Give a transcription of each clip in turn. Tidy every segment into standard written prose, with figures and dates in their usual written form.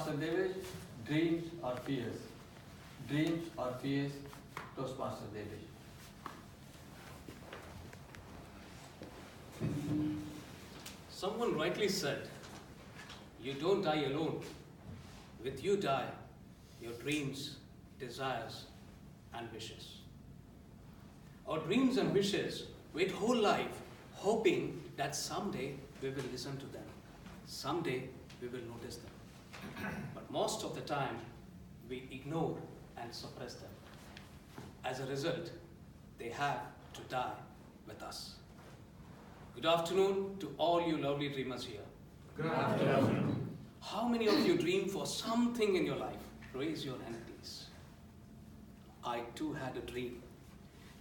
Toastmaster Devesh, dreams or fears? Dreams or fears, Toastmaster Devesh. Someone rightly said, you don't die alone. With you die your dreams, desires, and wishes. Our dreams and wishes wait whole life, hoping that someday we will listen to them. Someday we will notice them. But most of the time, we ignore and suppress them. As a result, they have to die with us. Good afternoon to all you lovely dreamers here. Good afternoon. How many of you dream for something in your life? Raise your hand, please. I too had a dream.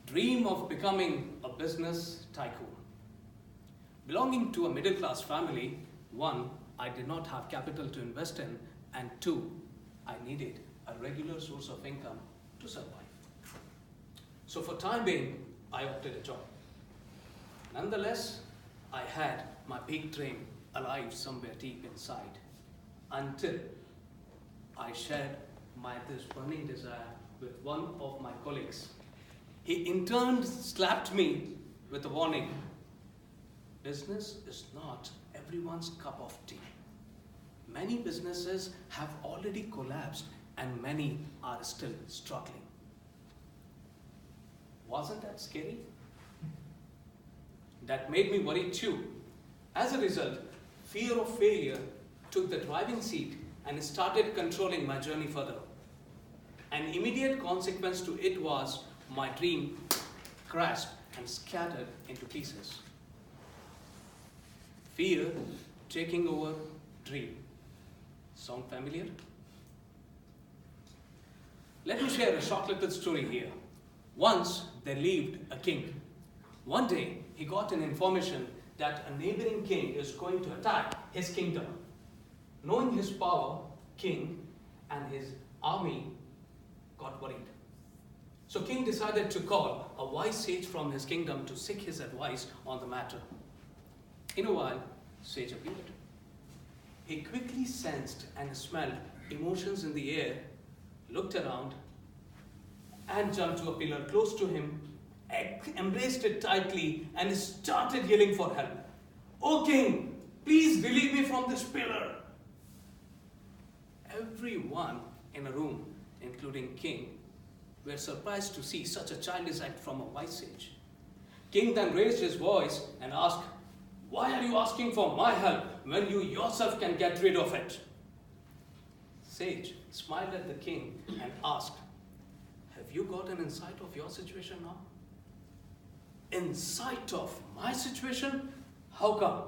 Dream of becoming a business tycoon. Belonging to a middle-class family, one, I did not have capital to invest in, and two, I needed a regular source of income to survive. So for time being, I opted a job. Nonetheless, I had my big dream alive somewhere deep inside, until I shared this burning desire with one of my colleagues. He in turn slapped me with a warning. Business is not everyone's cup of tea. Many businesses have already collapsed and many are still struggling. Wasn't that scary? That made me worry too. As a result, fear of failure took the driving seat and started controlling my journey further. An immediate consequence to it was my dream crashed and scattered into pieces. Fear taking over dream. Sound familiar? Let me share a short little story here. Once there lived a king. One day he got an information that a neighboring king is going to attack his kingdom. Knowing his power, king and his army got worried. So king decided to call a wise sage from his kingdom to seek his advice on the matter. In a while, sage appeared. He quickly sensed and smelled emotions in the air, looked around, and jumped to a pillar close to him, embraced it tightly, and started yelling for help. "O king, please relieve me from this pillar." Everyone in a room, including king, were surprised to see such a childish act from a wise sage. King then raised his voice and asked, "Why are you asking for my help when you yourself can get rid of it?" Sage smiled at the king and asked, "Have you got an insight of your situation now?" "Insight of my situation? How come?"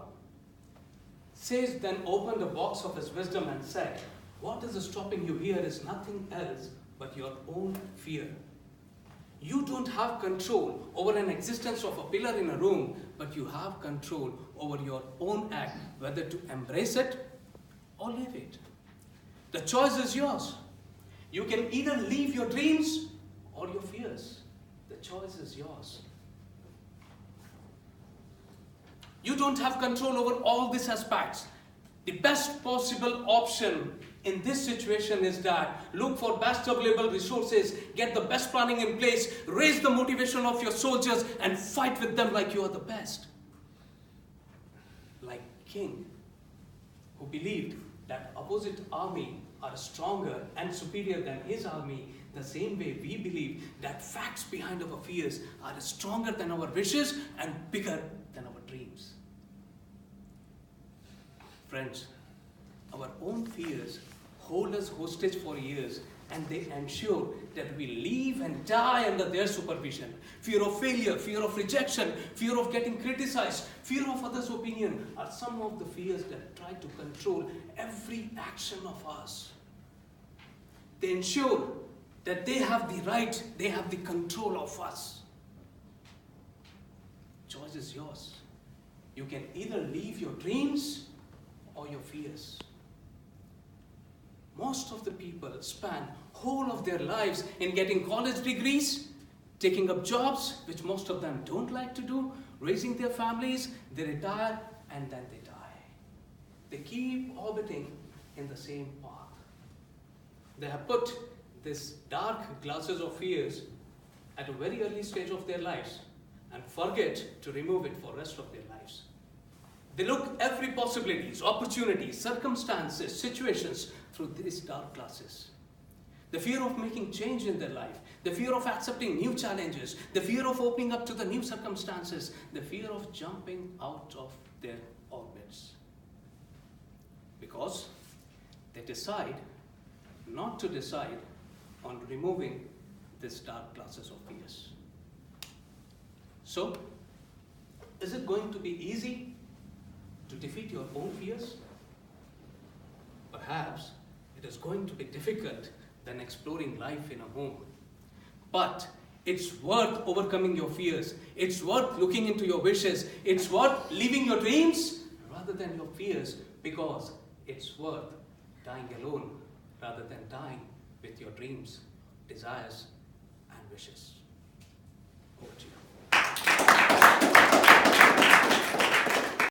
Sage then opened a box of his wisdom and said, "What is stopping you here is nothing else but your own fear. You don't have control over an existence of a pillar in a room, but you have control over your own act, whether to embrace it or leave it. The choice is yours. You can either leave your dreams or your fears. The choice is yours. You don't have control over all these aspects. The best possible option in this situation is that look for best available resources, get the best planning in place, raise the motivation of your soldiers, and fight with them like you are the best." Like king, who believed that opposite army are stronger and superior than his army, the same way we believe that facts behind our fears are stronger than our wishes and bigger than our dreams. Friends, our own fears hold us hostage for years, and they ensure that we live and die under their supervision. Fear of failure, fear of rejection, fear of getting criticized, fear of others' opinion are some of the fears that try to control every action of us. They ensure that they have the right, they have the control of us. Choice is yours. You can either leave your dreams or your fears. Most of the people span whole of their lives in getting college degrees, taking up jobs, which most of them don't like to do, raising their families, they retire, and then they die. They keep orbiting in the same path. They have put this dark glasses of fears at a very early stage of their lives and forget to remove it for the rest of their lives. They look every possibilities, opportunities, circumstances, situations through these dark glasses. The fear of making change in their life, the fear of accepting new challenges, the fear of opening up to the new circumstances, the fear of jumping out of their orbits. Because they decide not to decide on removing these dark glasses of fears. So, is it going to be easy to defeat your own fears? Perhaps it is going to be difficult than exploring life in a home. But it's worth overcoming your fears. It's worth looking into your wishes. It's worth living your dreams rather than your fears, because it's worth dying alone rather than dying with your dreams, desires, and wishes.